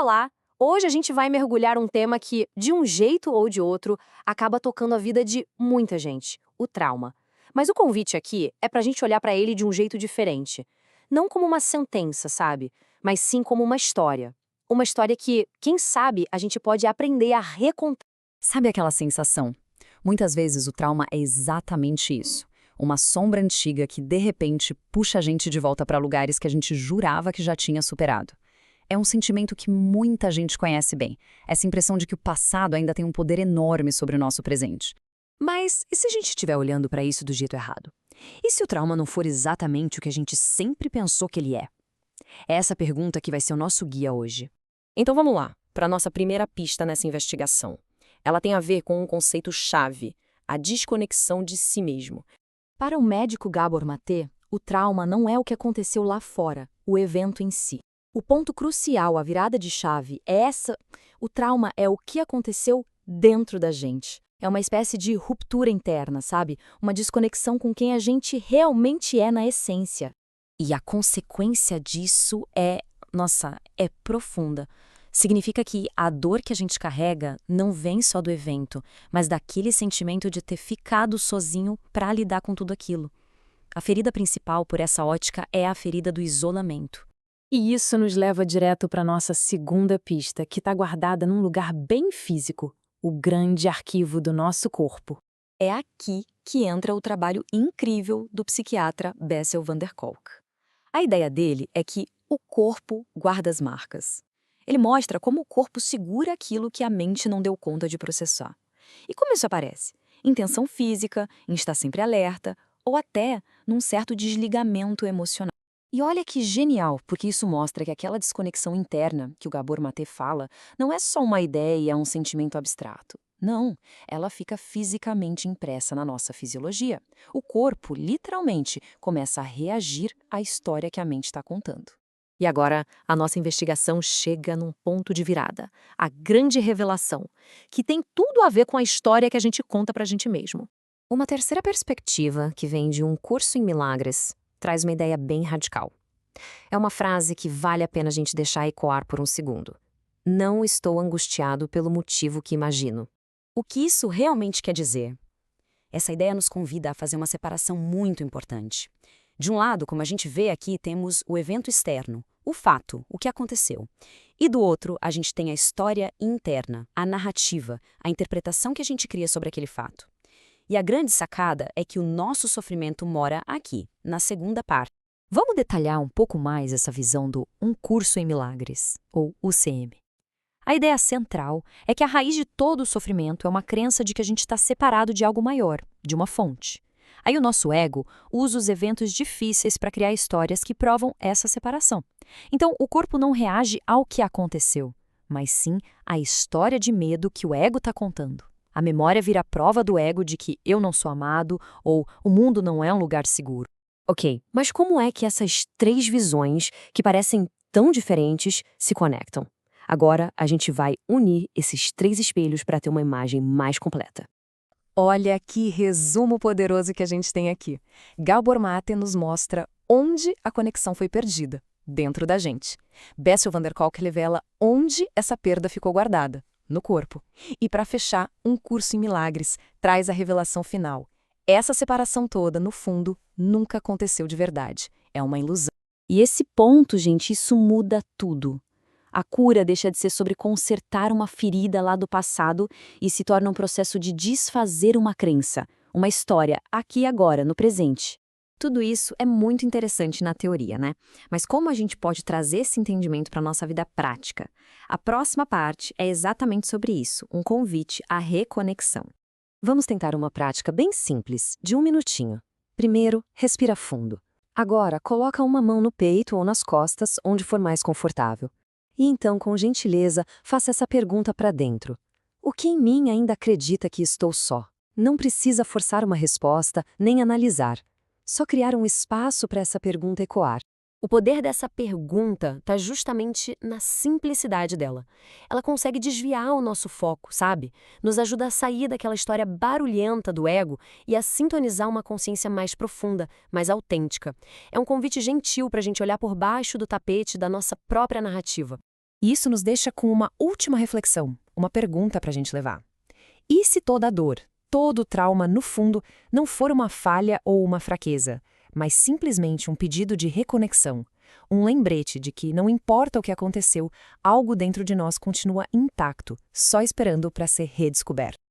Olá! Hoje a gente vai mergulhar um tema que, de um jeito ou de outro, acaba tocando a vida de muita gente: o trauma. Mas o convite aqui é pra gente olhar pra ele de um jeito diferente. Não como uma sentença, sabe? Mas sim como uma história. Uma história que, quem sabe, a gente pode aprender a recontar. Sabe aquela sensação? Muitas vezes o trauma é exatamente isso. Uma sombra antiga que, de repente, puxa a gente de volta para lugares que a gente jurava que já tinha superado. É um sentimento que muita gente conhece bem. Essa impressão de que o passado ainda tem um poder enorme sobre o nosso presente. Mas e se a gente estiver olhando pra isso do jeito errado? E se o trauma não for exatamente o que a gente sempre pensou que ele é? É essa pergunta que vai ser o nosso guia hoje. Então vamos lá, para a nossa primeira pista nessa investigação. Ela tem a ver com um conceito-chave: a desconexão de si mesmo. Para o médico Gabor Maté, o trauma não é o que aconteceu lá fora, o evento em si. O ponto crucial, a virada de chave, é essa: o trauma é o que aconteceu dentro da gente. É uma espécie de ruptura interna, sabe? Uma desconexão com quem a gente realmente é na essência. E a consequência disso é profunda. Significa que a dor que a gente carrega não vem só do evento, mas daquele sentimento de ter ficado sozinho para lidar com tudo aquilo. A ferida principal, por essa ótica, é a ferida do isolamento. E isso nos leva direto para nossa segunda pista, que está guardada num lugar bem físico, o grande arquivo do nosso corpo. É aqui que entra o trabalho incrível do psiquiatra Bessel van der Kolk. A ideia dele é que o corpo guarda as marcas. Ele mostra como o corpo segura aquilo que a mente não deu conta de processar. E como isso aparece? Em tensão física, em estar sempre alerta, ou até num certo desligamento emocional. E olha que genial, porque isso mostra que aquela desconexão interna que o Gabor Maté fala não é só uma ideia, um sentimento abstrato. Não, ela fica fisicamente impressa na nossa fisiologia. O corpo, literalmente, começa a reagir à história que a mente está contando. E agora, a nossa investigação chega num ponto de virada, a grande revelação, que tem tudo a ver com a história que a gente conta pra gente mesmo. Uma terceira perspectiva, que vem de um curso em milagres, traz uma ideia bem radical. É uma frase que vale a pena a gente deixar ecoar por um segundo. Não estou angustiado pelo motivo que imagino. O que isso realmente quer dizer? Essa ideia nos convida a fazer uma separação muito importante. De um lado, como a gente vê aqui, temos o evento externo, o fato, o que aconteceu. E do outro, a gente tem a história interna, a narrativa, a interpretação que a gente cria sobre aquele fato. E a grande sacada é que o nosso sofrimento mora aqui, na segunda parte. Vamos detalhar um pouco mais essa visão do Um Curso em Milagres, ou UCM. A ideia central é que a raiz de todo o sofrimento é uma crença de que a gente está separado de algo maior, de uma fonte. Aí o nosso ego usa os eventos difíceis para criar histórias que provam essa separação. Então, o corpo não reage ao que aconteceu, mas sim à história de medo que o ego está contando. A memória vira prova do ego de que eu não sou amado ou o mundo não é um lugar seguro. Ok, mas como é que essas três visões, que parecem tão diferentes, se conectam? Agora a gente vai unir esses três espelhos para ter uma imagem mais completa. Olha que resumo poderoso que a gente tem aqui. Gabor Maté nos mostra onde a conexão foi perdida, dentro da gente. Bessel van der Kolk revela onde essa perda ficou guardada, no corpo. E para fechar, Um Curso em Milagres traz a revelação final. Essa separação toda, no fundo, nunca aconteceu de verdade. É uma ilusão. E esse ponto, gente, isso muda tudo. A cura deixa de ser sobre consertar uma ferida lá do passado e se torna um processo de desfazer uma crença, uma história, aqui e agora, no presente. Tudo isso é muito interessante na teoria, né? Mas como a gente pode trazer esse entendimento para a nossa vida prática? A próxima parte é exatamente sobre isso, um convite à reconexão. Vamos tentar uma prática bem simples, de 1 minutinho. Primeiro, respira fundo. Agora, coloca uma mão no peito ou nas costas, onde for mais confortável. E então, com gentileza, faça essa pergunta para dentro. O que em mim ainda acredita que estou só? Não precisa forçar uma resposta, nem analisar. Só criar um espaço para essa pergunta ecoar. O poder dessa pergunta está justamente na simplicidade dela. Ela consegue desviar o nosso foco, sabe? Nos ajuda a sair daquela história barulhenta do ego e a sintonizar uma consciência mais profunda, mais autêntica. É um convite gentil para a gente olhar por baixo do tapete da nossa própria narrativa. E isso nos deixa com uma última reflexão, uma pergunta para a gente levar. E se toda a dor, todo o trauma, no fundo, não for uma falha ou uma fraqueza, mas simplesmente um pedido de reconexão, um lembrete de que não importa o que aconteceu, algo dentro de nós continua intacto, só esperando para ser redescoberto.